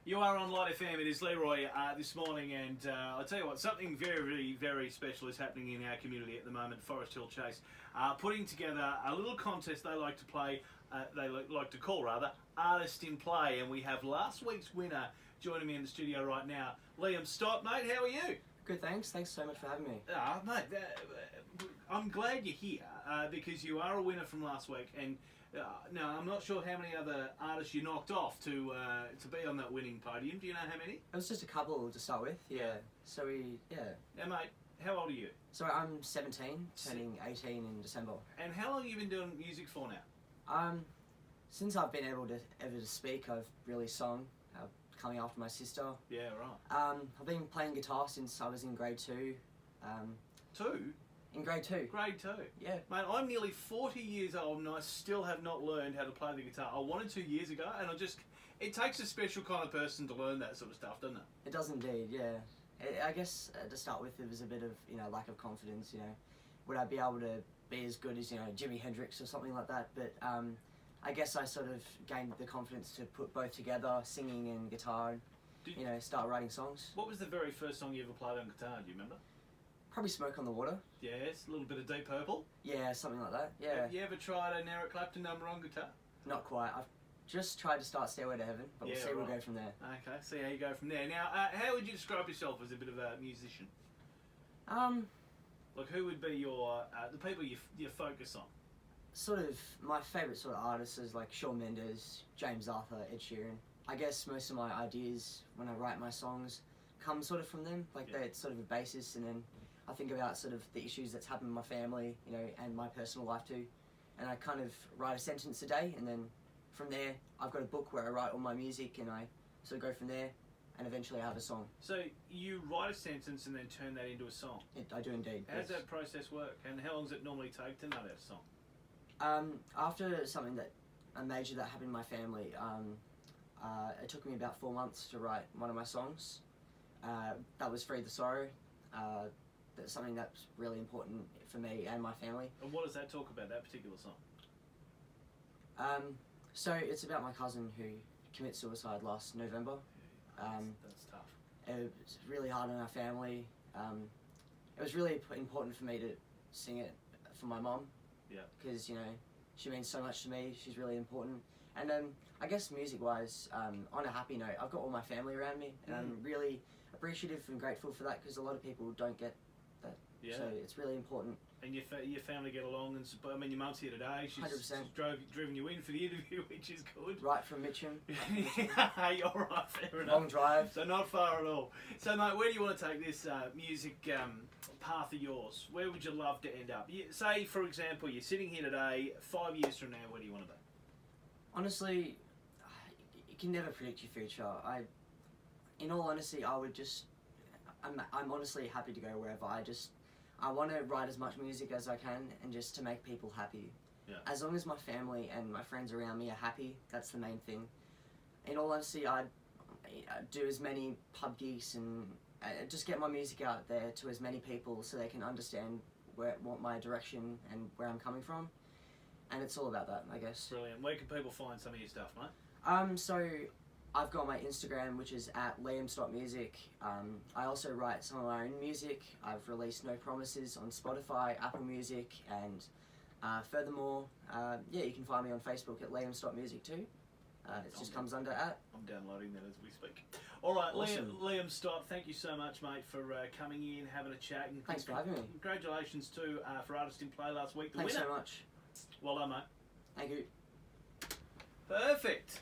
You are on LightFM. It is Leroy this morning, and I'll tell you what, something very, very special is happening in our community at the moment. Forest Hill Chase putting together a little contest they like to play, like to call rather, Artist in Play, and we have last week's winner joining me in the studio right now. Liam Stott, mate, how are you? Good, thanks. Thanks so much for having me. Mate, I'm glad you're here because you are a winner from last week, and now I'm not sure how many other artists you knocked off to be on that winning podium. Do you know how many? It was just a couple to start with, yeah. So Now, mate, how old are you? So I'm 17, turning 18 in December. And how long have you been doing music for now? Since I've been able to ever to speak, I've really sung. Coming after my sister. Yeah, right. I've been playing guitar since I was in grade 2. Two? In grade 2. Grade 2? Yeah. Mate, I'm nearly 40 years old and I still have not learned how to play the guitar. I wanted to years ago, and it takes a special kind of person to learn that sort of stuff, doesn't it? It does indeed, yeah. I guess to start with, there was a bit of, lack of confidence, Would I be able to be as good as, Jimi Hendrix or something like that? But I guess I sort of gained the confidence to put both together, singing and guitar, and, start writing songs. What was the very first song you ever played on guitar, do you remember? Probably Smoke on the Water. Yes, a little bit of Deep Purple. Yeah, something like that, yeah. Have you ever tried an Eric Clapton number on guitar? Not quite. I've just tried to start Stairway to Heaven, but we'll see where we go from there. Okay, see how you go from there. Now, how would you describe yourself as a bit of a musician? Like, who would be your the people you focus on? Sort of, my favourite sort of artists is like Shawn Mendes, James Arthur, Ed Sheeran. I guess most of my ideas when I write my songs come sort of from them. Like, they're sort of a basis, and then I think about sort of the issues that's happened in my family, and my personal life too. And I kind of write a sentence a day, and then from there, I've got a book where I write all my music, and I sort of go from there, and eventually I have a song. So you write a sentence and then turn that into a song? I do indeed. How does that process work, and how long does it normally take to nut out a song? After something a major that happened in my family, it took me about 4 months to write one of my songs. That was Free the Sorrow. That's something that's really important for me and my family. And what does that talk about, that particular song? So it's about my cousin who committed suicide last November. That's tough. It was really hard on our family. It was really important for me to sing it for my mum. Yeah. Because, she means so much to me. She's really important. And I guess music-wise, on a happy note, I've got all my family around me, and I'm really appreciative and grateful for that, because a lot of people don't get that. Yeah. So it's really important. And your family get along, and I mean, your mum's here today. She's 100%. driven you in for the interview, which is good. Right from Mitcham. You're right, fair enough. Long drive. So not far at all. So, mate, where do you want to take this music path of yours? Where would you love to end up? Say, for example, you're sitting here today, 5 years from now, where do you want to be? Honestly, you can never predict your future. In all honesty, I'm honestly happy to go wherever. I want to write as much music as I can, and just to make people happy. Yeah. As long as my family and my friends around me are happy, that's the main thing. In all honesty, I'd do as many pub gigs and just get my music out there to as many people so they can understand what my direction and where I'm coming from. And it's all about that, I guess. Brilliant. Where can people find some of your stuff, mate? So I've got my Instagram, which is @LiamStottMusic. I also write some of my own music. I've released No Promises on Spotify, Apple Music, and furthermore, you can find me on Facebook at @LiamStottMusic too. It just comes under @. I'm downloading that as we speak. All right, Awesome. Liam Stott, thank you so much, mate, for coming in, having a chat. And Thanks for having me. Congratulations too for Artist in Play last week. The Thanks winner. so much. Well done, mate. Thank you. Perfect.